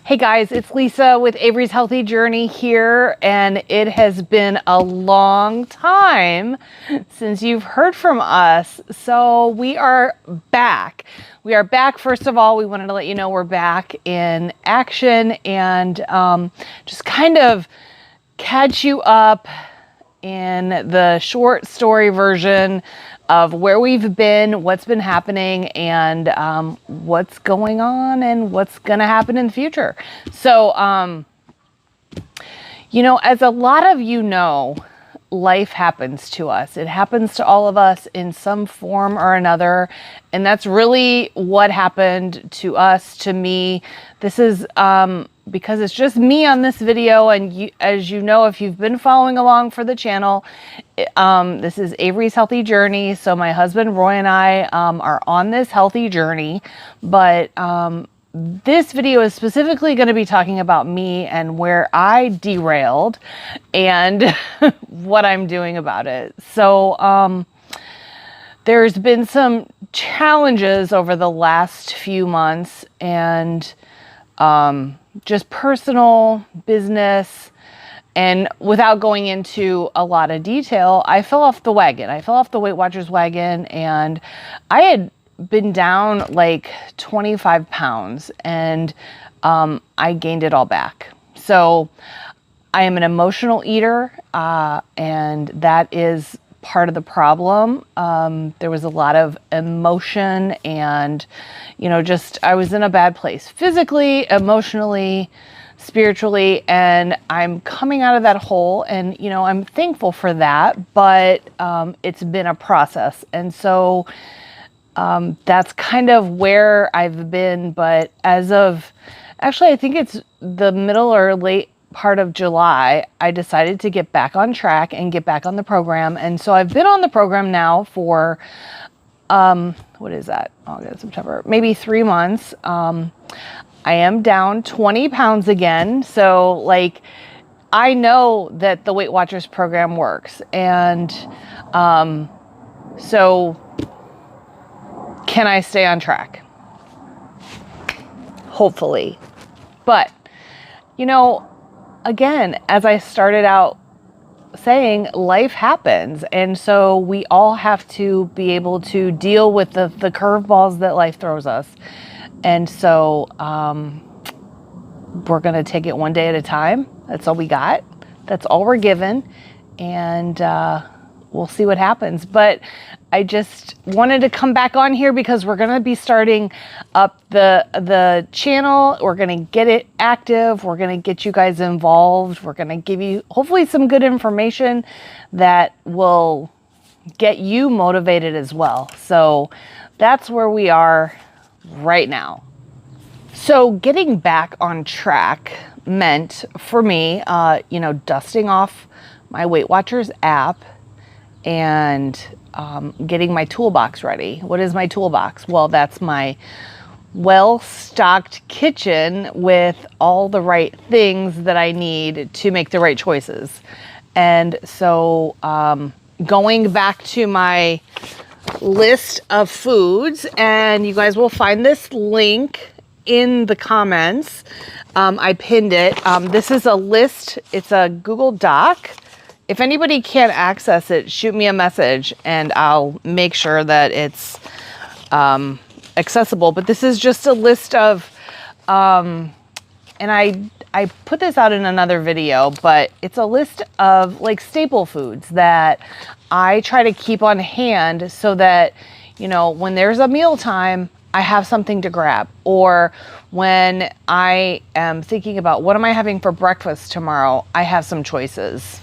Hey guys, it's Lisa with Avery's Healthy Journey here, and it has been a long time since you've heard from us. So we are back. We are back. First of all, we wanted to let you know we're back in action and just kind of catch you up in the short story version of where we've been, what's been happening, and what's going on and what's going to happen in the future. So, as a lot of you know, life happens to us. It happens to all of us in some form or another. And that's really what happened to us, to me. This is because it's just me on this video. And as you know, if you've been following along for the channel, this is Avery's Healthy Journey. So my husband, Roy, and I are on this healthy journey. But this video is specifically going to be talking about me and where I derailed and what I'm doing about it. So there's been some challenges over the last few months, and just personal, business, and without going into a lot of detail, I fell off the wagon. I fell off the Weight Watchers wagon, and I had been down like 25 pounds, and I gained it all back. So I am an emotional eater, and that is part of the problem. There was a lot of emotion, and I was in a bad place physically, emotionally, spiritually, and I'm coming out of that hole, and I'm thankful for that, but it's been a process. And so that's kind of where I've been. But actually, I think it's the middle or late part of July, I decided to get back on track and get back on the program. And so I've been on the program now for, what is that? August, September, maybe 3 months. I am down 20 pounds again. So I know that the Weight Watchers program works. And so can I stay on track? Hopefully. But, again, as I started out saying, life happens. And so we all have to be able to deal with the curveballs that life throws us. And so we're going to take it one day at a time. That's all we got. That's all we're given. And we'll see what happens. But I just wanted to come back on here because we're going to be starting up the channel. We're going to get it active. We're going to get you guys involved. We're going to give you hopefully some good information that will get you motivated as well. So that's where we are right now. So getting back on track meant for me, dusting off my Weight Watchers app and getting my toolbox ready. What is my toolbox? Well, that's my well-stocked kitchen with all the right things that I need to make the right choices. And so going back to my list of foods, and you guys will find this link in the comments. I pinned it. This is a list. It's a Google Doc. If anybody can't access it, shoot me a message and I'll make sure that it's accessible. But this is just a list of, and I put this out in another video, but it's a list of staple foods that I try to keep on hand so that, when there's a meal time, I have something to grab. Or when I am thinking about what am I having for breakfast tomorrow, I have some choices.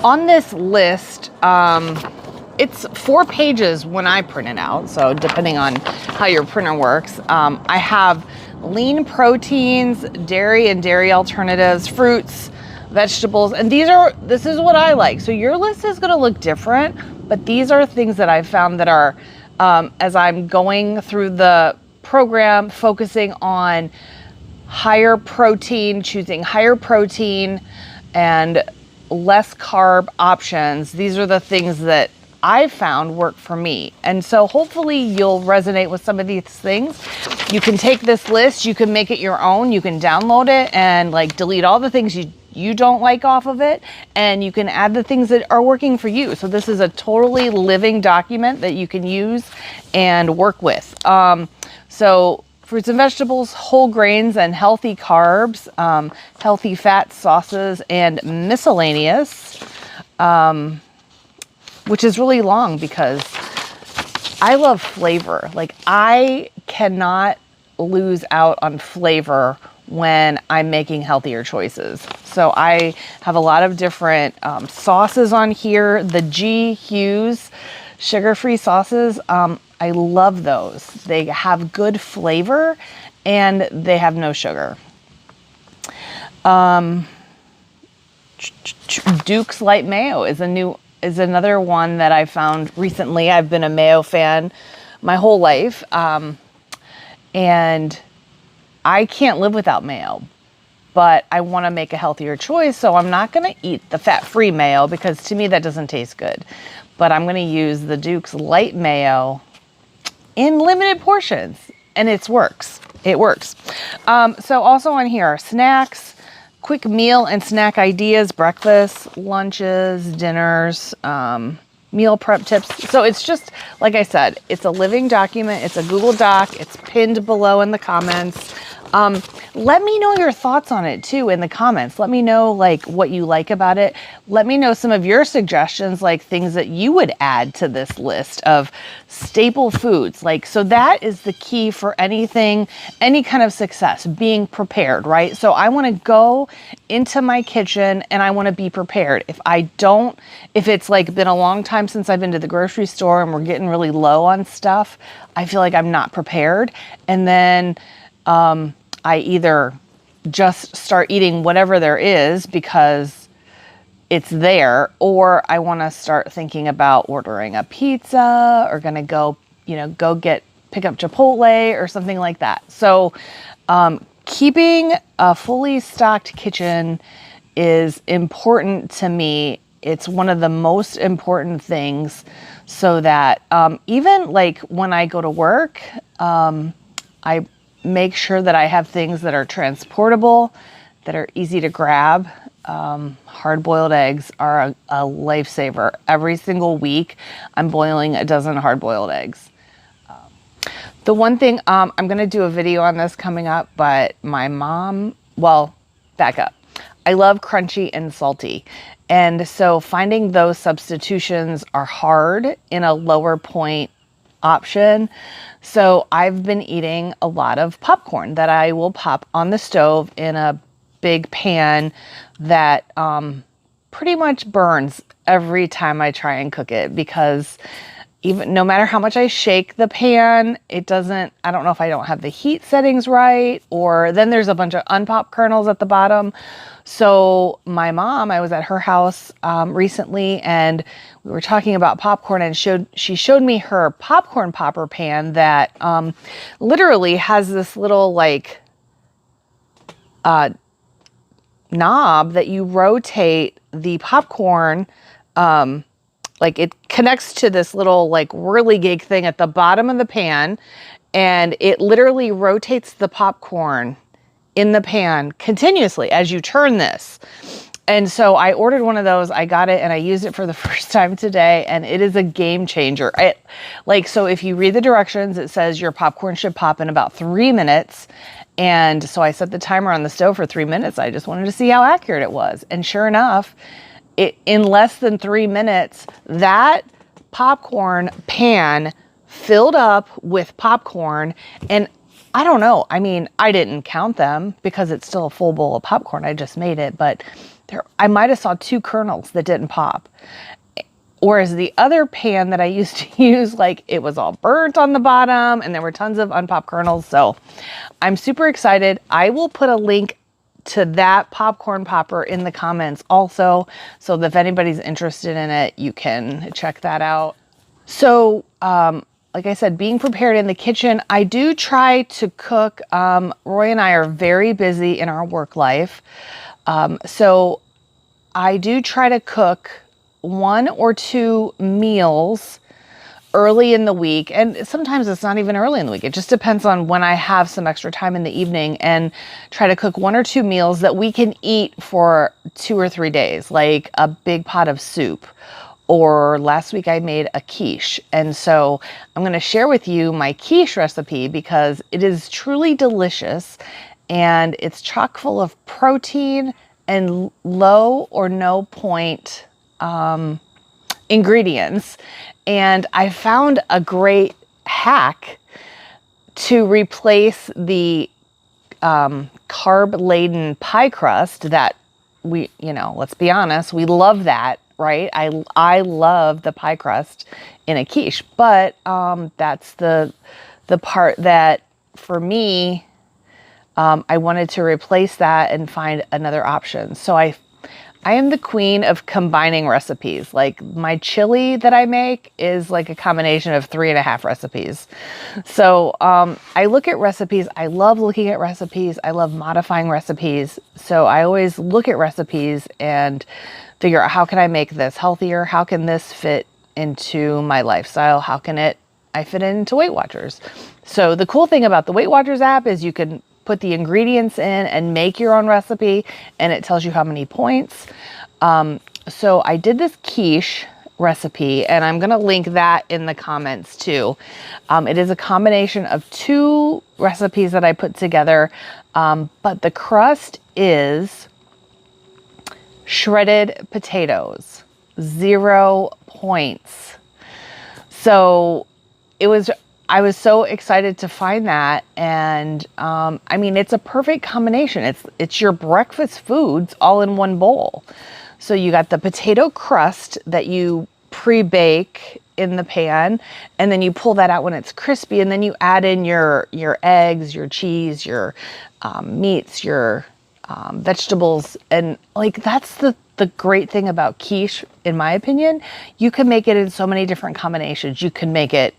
On this list, it's 4 pages when I print it out. So depending on how your printer works, I have lean proteins, dairy and dairy alternatives, fruits, vegetables, and this is what I like. So your list is going to look different, but these are things that I've found that are, as I'm going through the program, focusing on higher protein, choosing higher protein and less carb options. These are the things that I've found work for me. And so hopefully you'll resonate with some of these things. You can take this list, you can make it your own, you can download it and like delete all the things you don't like off of it, and you can add the things that are working for you. So this is a totally living document that you can use and work with. So fruits and vegetables, whole grains and healthy carbs, healthy fats, sauces, and miscellaneous, which is really long because I love flavor. Like, I cannot lose out on flavor when I'm making healthier choices. So I have a lot of different sauces on here. The G Hughes sugar-free sauces, I love those. They have good flavor and they have no sugar. Duke's Light Mayo is another one that I found recently. I've been a mayo fan my whole life, and I can't live without mayo, but I want to make a healthier choice, so I'm not going to eat the fat-free mayo because to me that doesn't taste good. But I'm going to use the Duke's Light Mayo in limited portions, and it works. It works. So also on here, snacks, quick meal and snack ideas, breakfast, lunches, dinners, meal prep tips. So it's just, like I said, it's a living document. It's a Google Doc. It's pinned below in the comments. Let me know your thoughts on it too in the comments. Let me know like what you like about it. Let me know some of your suggestions, like things that you would add to this list of staple foods. Like, so that is the key for anything, any kind of success, being prepared, right? So I want to go into my kitchen and I want to be prepared. If it's like been a long time since I've been to the grocery store and we're getting really low on stuff, I feel like I'm not prepared. And then, I either just start eating whatever there is because it's there, or I want to start thinking about ordering a pizza or going to go pick up Chipotle or something like that. So, keeping a fully stocked kitchen is important to me. It's one of the most important things so that, even like when I go to work, I make sure that I have things that are transportable, that are easy to grab. Hard-boiled eggs are a lifesaver. Every single week, I'm boiling a dozen hard-boiled eggs. The one thing, I'm going to do a video on this coming up, but my mom, back up. I love crunchy and salty. And so finding those substitutions are hard in a lower point option. So I've been eating a lot of popcorn that I will pop on the stove in a big pan that pretty much burns every time I try and cook it, because even no matter how much I shake the pan, I don't know if I don't have the heat settings right, or then there's a bunch of unpopped kernels at the bottom. So my mom, I was at her house recently and we were talking about popcorn, and she showed me her popcorn popper pan that literally has this little like knob that you rotate the popcorn, like it connects to this little like whirligig thing at the bottom of the pan, and it literally rotates the popcorn in the pan continuously as you turn this. And so I ordered one of those, I got it, and I used it for the first time today, and it is a game changer. So if you read the directions, it says your popcorn should pop in about 3 minutes. And so I set the timer on the stove for 3 minutes. I just wanted to see how accurate it was. And sure enough, in less than 3 minutes, that popcorn pan filled up with popcorn. And I don't know, I mean, I didn't count them because it's still a full bowl of popcorn. I just made it, but I might have saw 2 kernels that didn't pop. Whereas the other pan that I used to use, like it was all burnt on the bottom and there were tons of unpopped kernels. So I'm super excited. I will put a link to that popcorn popper in the comments also, so that if anybody's interested in it, you can check that out. So, like I said, being prepared in the kitchen, I do try to cook. Roy and I are very busy in our work life. So I do try to cook 1 or 2 meals early in the week. And sometimes it's not even early in the week. It just depends on when I have some extra time in the evening, and try to cook 1 or 2 meals that we can eat for 2 or 3 days, like a big pot of soup. Or last week I made a quiche. And so I'm going to share with you my quiche recipe because it is truly delicious, and it's chock full of protein and low or no point ingredients. And I found a great hack to replace the carb-laden pie crust that let's be honest, we love that, right? I love the pie crust in a quiche, but that's the part that for me, I wanted to replace that and find another option. So I am the queen of combining recipes. Like my chili that I make is like a combination of 3.5 recipes. So I look at recipes. I love looking at recipes. I love modifying recipes. So I always look at recipes and figure out, how can I make this healthier? How can this fit into my lifestyle? How can I fit into Weight Watchers? So the cool thing about the Weight Watchers app is you can put the ingredients in and make your own recipe, and it tells you how many points. So I did this quiche recipe, and I'm going to link that in the comments too. It is a combination of 2 recipes that I put together, but the crust is shredded potatoes, 0 points. So I was so excited to find that. And I mean, it's a perfect combination. It's your breakfast foods all in one bowl. So you got the potato crust that you pre-bake in the pan, and then you pull that out when it's crispy, and then you add in your eggs, your cheese, your meats, your vegetables. And like, that's the great thing about quiche, in my opinion. You can make it in so many different combinations. You can make it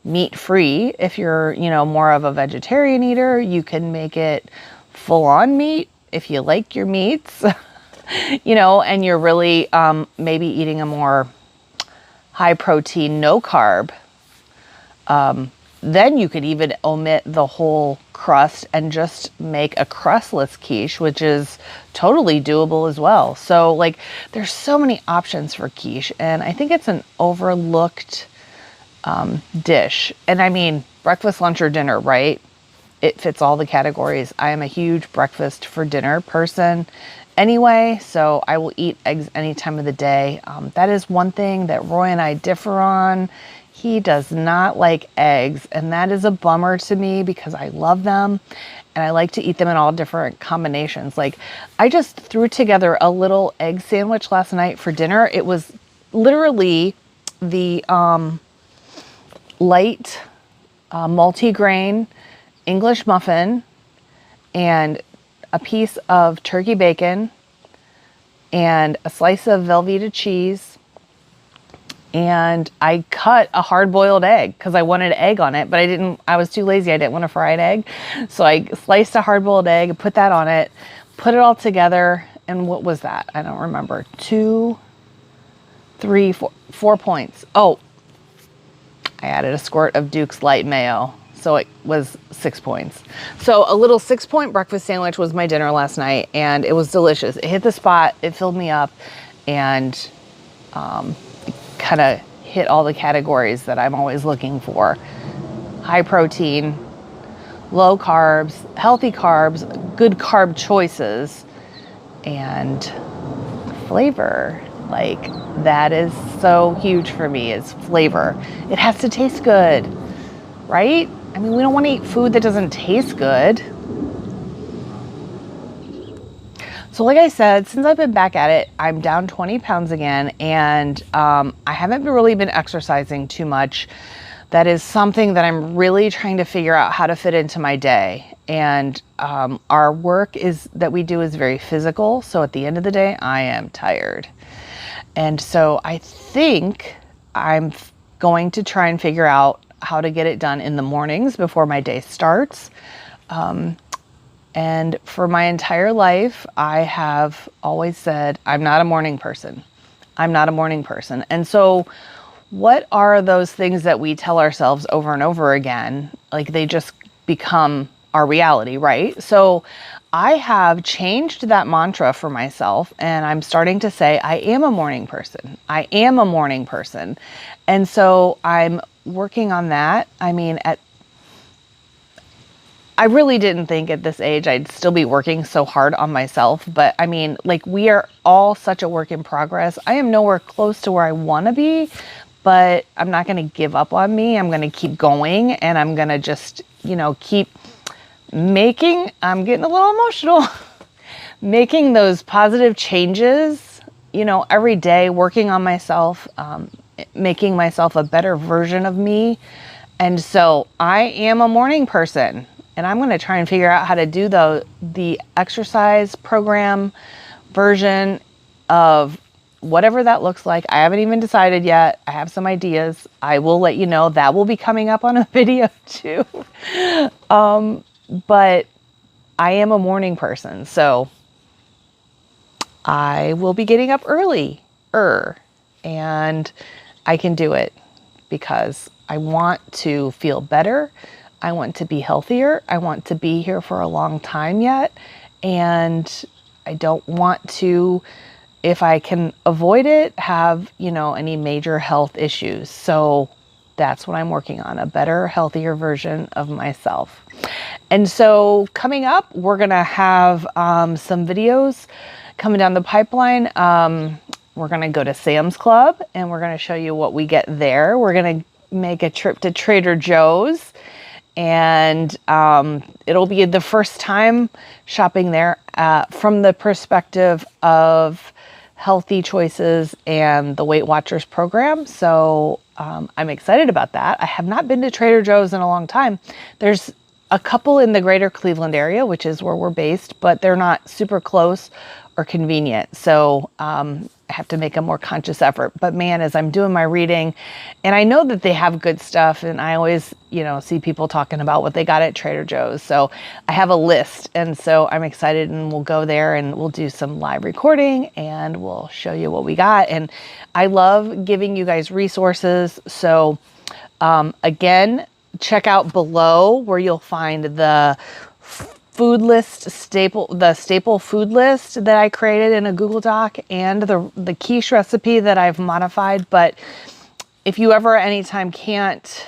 meat-free if you're, more of a vegetarian eater. You can make it full-on meat if you like your meats, and you're really maybe eating a more high-protein, no-carb. Then you could even omit the whole crust and just make a crustless quiche, which is totally doable as well. So like, there's so many options for quiche, and I think it's an overlooked dish. And I mean, breakfast, lunch, or dinner, right? It fits all the categories. I am a huge breakfast for dinner person anyway, so I will eat eggs any time of the day. That is one thing that Roy and I differ on. He does not like eggs, and that is a bummer to me because I love them and I like to eat them in all different combinations. Like, I just threw together a little egg sandwich last night for dinner. It was literally the light multi-grain English muffin and a piece of turkey bacon and a slice of Velveeta cheese. And I cut a hard-boiled egg because I wanted egg on it, but I was too lazy. I didn't want a fried egg. So I sliced a hard-boiled egg, put that on it, put it all together. And what was that? I don't remember. 2, 3, 4 points. Oh, I added a squirt of Duke's Light Mayo. So it was 6 points. So a little 6-point breakfast sandwich was my dinner last night, and it was delicious. It hit the spot. It filled me up, and kind of hit all the categories that I'm always looking for. High protein, low carbs, healthy carbs, good carb choices, and flavor. Like, that is so huge for me, is flavor. It has to taste good, right? I mean, we don't want to eat food that doesn't taste good. So like I said, since I've been back at it, I'm down 20 pounds again, and I haven't really been exercising too much. That is something that I'm really trying to figure out how to fit into my day. And our work that we do is very physical. So at the end of the day, I am tired. And so I think I'm going to try and figure out how to get it done in the mornings before my day starts. And for my entire life, I have always said I'm not a morning person. I'm not a morning person. And so what are those things that we tell ourselves over and over again? Like they just become our reality, right? So I have changed that mantra for myself, and I'm starting to say, I am a morning person. I am a morning person. And so I'm working on that. I mean, I really didn't think at this age I'd still be working so hard on myself, but I mean, like we are all such a work in progress. I am nowhere close to where I want to be, but I'm not going to give up on me. I'm going to keep going, and I'm going to just, keep I'm getting a little emotional, making those positive changes, every day, working on myself, making myself a better version of me. And so I am a morning person, and I'm going to try and figure out how to do the exercise program version of whatever that looks like. I haven't even decided yet. I have some ideas. I will let you know. That will be coming up on a video too. But I am a morning person, so I will be getting up early, and I can do it because I want to feel better. I want to be healthier. I want to be here for a long time yet. And I don't want to, if I can avoid it, have, any major health issues. So that's what I'm working on, a better, healthier version of myself. And so coming up, we're going to have some videos coming down the pipeline. We're going to go to Sam's Club, and we're going to show you what we get there. We're going to make a trip to Trader Joe's, and it'll be the first time shopping there from the perspective of healthy choices and the Weight Watchers program. So I'm excited about that. I have not been to Trader Joe's in a long time. There's a couple in the greater Cleveland area, which is where we're based, but they're not super close or convenient. So I have to make a more conscious effort. But man, as I'm doing my reading, and I know that they have good stuff, and I always, see people talking about what they got at Trader Joe's. So I have a list, and so I'm excited, and we'll go there and we'll do some live recording, and we'll show you what we got. And I love giving you guys resources. So again, check out below where you'll find the staple food list that I created in a Google Doc, and the quiche recipe that I've modified. But if you ever at any time can't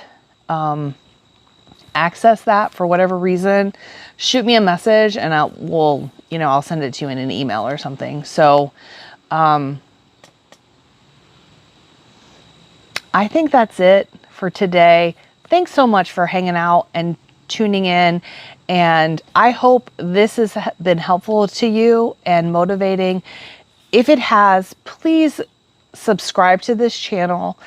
access that for whatever reason, shoot me a message, and I'll send it to you in an email or something. So I think that's it for today. Thanks so much for hanging out and tuning in. And I hope this has been helpful to you and motivating. If it has, please subscribe to this channel,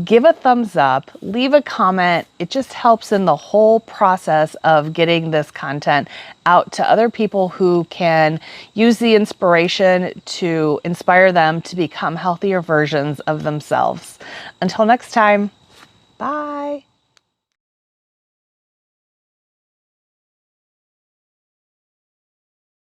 give a thumbs up, leave a comment. It just helps in the whole process of getting this content out to other people who can use the inspiration to inspire them to become healthier versions of themselves. Until next time, bye.